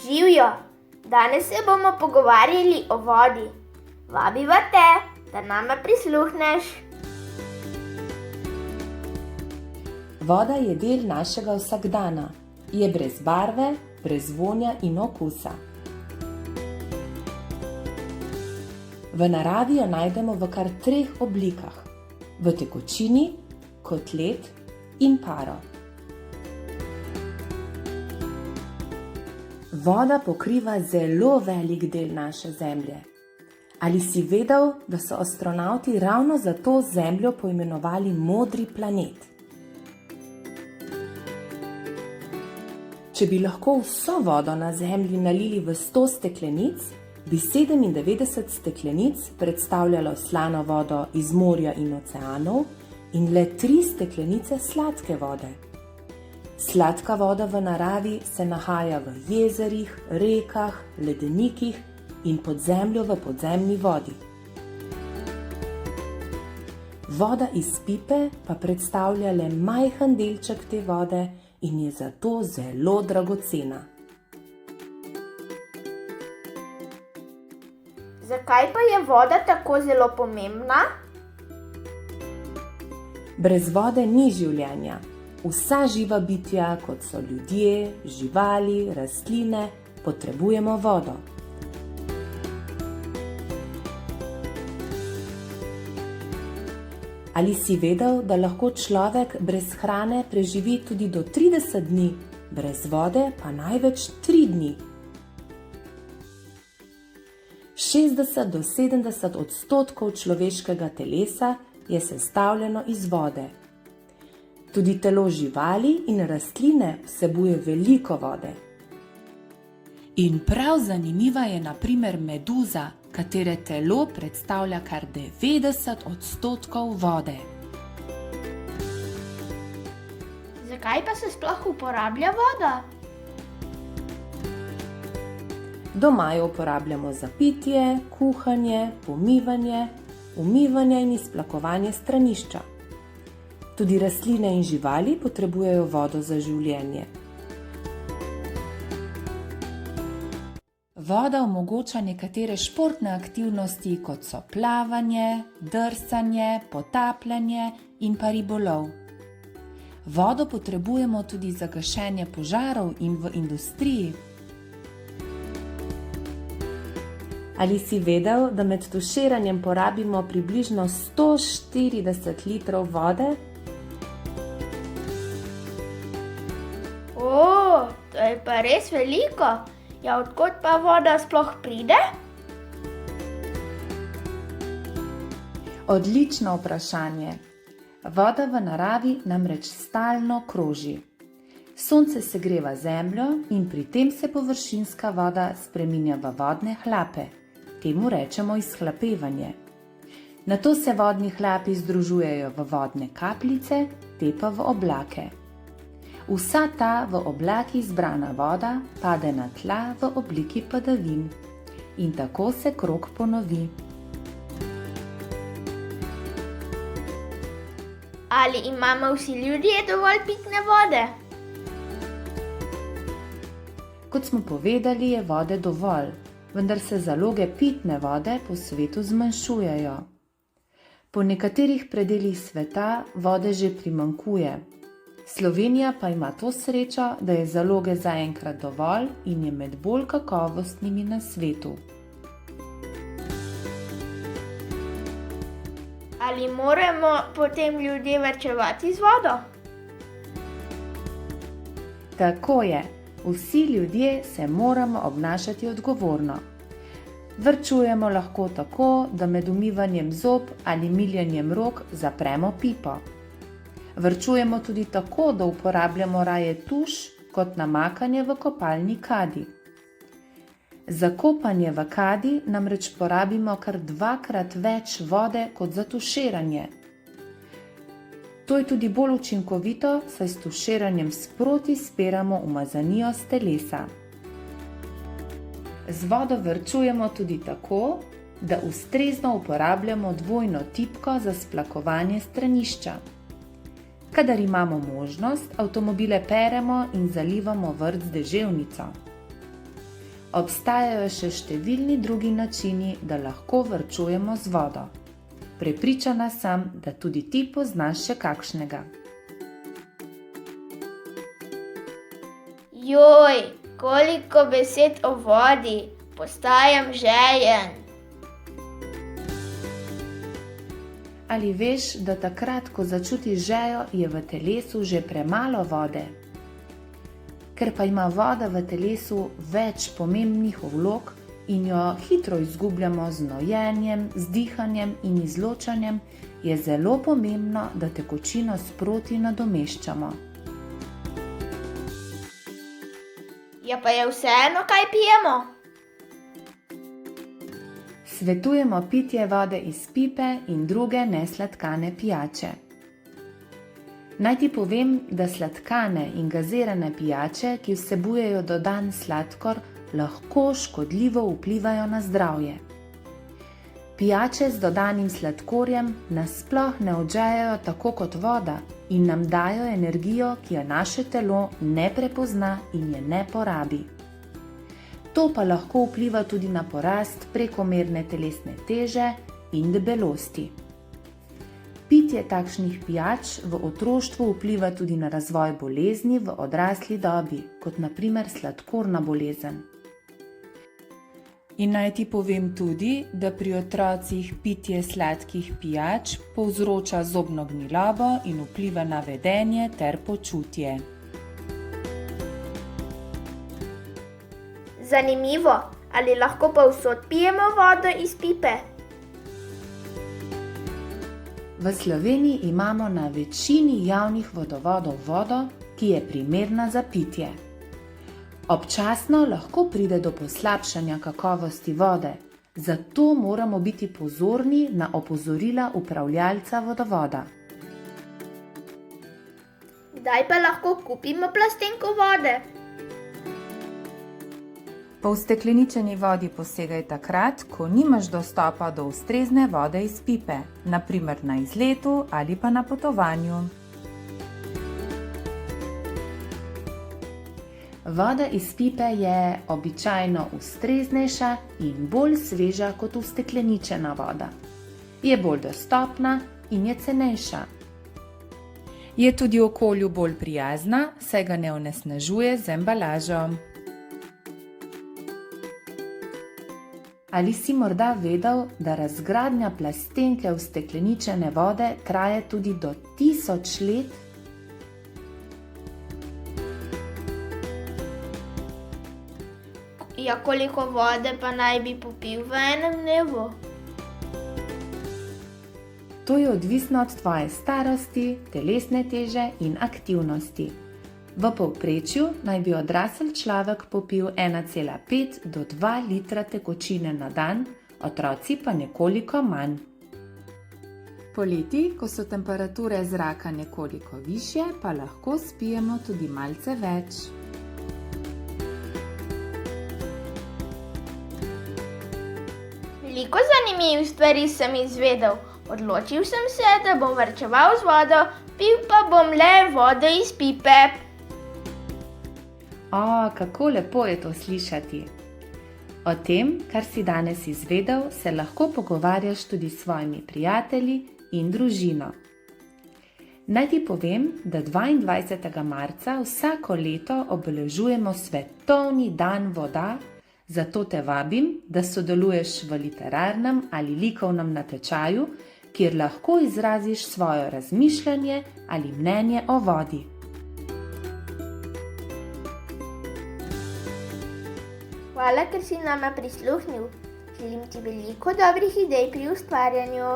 Živijo! Danes se bomo pogovarjali o vodi. Vabiva te, da nama prisluhneš. Voda je del našega vsakdana. Je brez barve, brez vonja in okusa. V naravi jo najdemo v kar 3 oblikah. V tekočini, kot led in paro. Voda pokriva zelo velik del naše Zemlje. Ali si vedel, da so astronavti ravno zato Zemljo poimenovali modri planet? Če bi lahko vso vodo na Zemlji nalili v 100 steklenic, bi 97 steklenic predstavljalo slano vodo iz morja in oceanov in le 3 steklenice sladke vode. Sladka voda v naravi se nahaja v jezerih, rekah, ledenikih in pod zemljo v podzemni vodi. Voda iz pipe pa predstavlja le majhen delček te vode in je zato zelo dragocena. Zakaj pa je voda tako zelo pomembna? Brez vode ni življenja. Vsa živa bitja, kot so ljudje, živali, rastline, potrebujemo vodo. Ali si vedel, da lahko človek brez hrane preživi tudi do 30 dni, brez vode pa največ 3 dni? 60 do 70% človeškega telesa je sestavljeno iz vode. Tudi telo živali in rastline vsebuje veliko vode. In prav zanimiva je na primer meduza, katere telo predstavlja kar 90% vode. Zakaj pa se sploh uporablja voda? Doma jo uporabljamo za pitje, kuhanje, pomivanje, umivanje in izplakovanje stranišča. Tudi rastline in živali potrebujejo vodo za življenje. Voda omogoča nekatere športne aktivnosti, kot so plavanje, drsanje, potapljanje in pa ribolov. Vodo potrebujemo tudi za gašenje požarov in v industriji. Ali si vedel, da med tuširanjem porabimo približno 140 litrov vode? To je pa res veliko. Ja, od kod pa voda sploh pride? Odlično vprašanje. Voda v naravi namreč stalno kroži. Sonce segreva zemljo in pri tem se površinska voda spreminja v vodne hlape. Temu rečemo izhlapevanje. Nato se vodni hlapi združujejo v vodne kapljice, te pa v oblake. Vsa ta v oblakih zbrana voda pade na tla v obliki padavin. In tako se krog ponovi. Ali imamo vsi ljudje dovolj pitne vode? Kot smo povedali, je vode dovolj, vendar se zaloge pitne vode po svetu zmanjšujejo. Po nekaterih predelih sveta vode že primanjkuje. Slovenija pa ima to srečo, da je zaloge zaenkrat dovolj in je med bolj kakovostnimi na svetu. Ali moramo potem ljudje varčevati z vodo? Tako je, vsi ljudje se moramo obnašati odgovorno. Varčujemo lahko tako, da med umivanjem zob ali miljenjem rok zapremo pipo. Varčujemo tudi tako, da uporabljamo raje tuš kot namakanje v kopalni kadi. Za kopanje v kadi namreč porabimo kar 2-krat več vode kot za tuširanje. To je tudi bolj učinkovito, saj s tuširanjem sproti spiramo umazanijo s telesa. Z vodo varčujemo tudi tako, da ustrezno uporabljamo dvojno tipko za splakovanje stranišča. Kadar imamo možnost, avtomobile peremo in zalivamo vrt z deževnico. Obstajajo še številni drugi načini, da lahko varčujemo z vodo. Prepričana sem, da tudi ti poznaš še kakšnega. Joj, koliko besed o vodi, postajam žejen. Ali veš, da takrat, ko začutiš žejo, je v telesu že premalo vode? Ker pa ima voda v telesu več pomembnih vlog in jo hitro izgubljamo z znojenjem, z dihanjem in izločanjem, je zelo pomembno, da tekočino sproti nadomeščamo. Ja, pa je vseeno, kaj pijemo? Svetujemo pitje vode iz pipe in druge nesladkane pijače. Naj ti povem, da sladkane in gazirane pijače, ki vsebujejo dodan sladkor, lahko škodljivo vplivajo na zdravje. Pijače z dodanim sladkorjem nas sploh ne odžejajo tako kot voda in nam dajo energijo, ki jo naše telo ne prepozna in je ne porabi. To pa lahko vpliva tudi na porast prekomerne telesne teže in debelosti. Pitje takšnih pijač v otroštvu vpliva tudi na razvoj bolezni v odrasli dobi, kot na primer sladkorna bolezen. In naj ti povem tudi, da pri otrocih pitje sladkih pijač povzroča zobno gnilobo in vpliva na vedenje ter počutje. Zanimivo, ali lahko povsod pijemo vodo iz pipe? V Sloveniji imamo na večini javnih vodovodov vodo, ki je primerna za pitje. Občasno lahko pride do poslabšanja kakovosti vode, zato moramo biti pozorni na opozorila upravljavca vodovoda. Kdaj pa lahko kupimo plastenko vode? Po ustekleničeni vodi posegaj takrat, ko nimaš dostopa do ustrezne vode iz pipe, na primer na izletu ali pa na potovanju. Voda iz pipe je običajno ustreznejša in bolj sveža kot ustekleničena voda. Je bolj dostopna in je cenejša. Je tudi okolju bolj prijazna, saj ga ne onesnažuje z embalažo. Ali si morda vedel, da razgradnja plastenke ustekleničene vode traja tudi do 1000 let? Ja, koliko vode pa naj bi popil v enem dnevu? To je odvisno od tvoje starosti, telesne teže in aktivnosti. V povprečju naj bi odrasel človek popil 1,5 do 2 litra tekočine na dan, otroci pa nekoliko manj. Poleti, ko so temperature zraka nekoliko višje, pa lahko spijemo tudi malce več. Veliko zanimivih stvari sem izvedel. Odločil sem se, da bom varčeval z vodo, pil pa bom le vodo iz pipe. O, kako lepo je to slišati. O tem, kar si danes izvedel, se lahko pogovarjaš tudi s svojimi prijatelji in družino. Naj ti povem, da 22. marca vsako leto obeležujemo Svetovni dan voda, zato te vabim, da sodeluješ v literarnem ali likovnem natečaju, kjer lahko izraziš svoje razmišljanje ali mnenje o vodi. Hvala, ker si nama prisluhnil. Želim ti veliko dobrih idej pri ustvarjanju.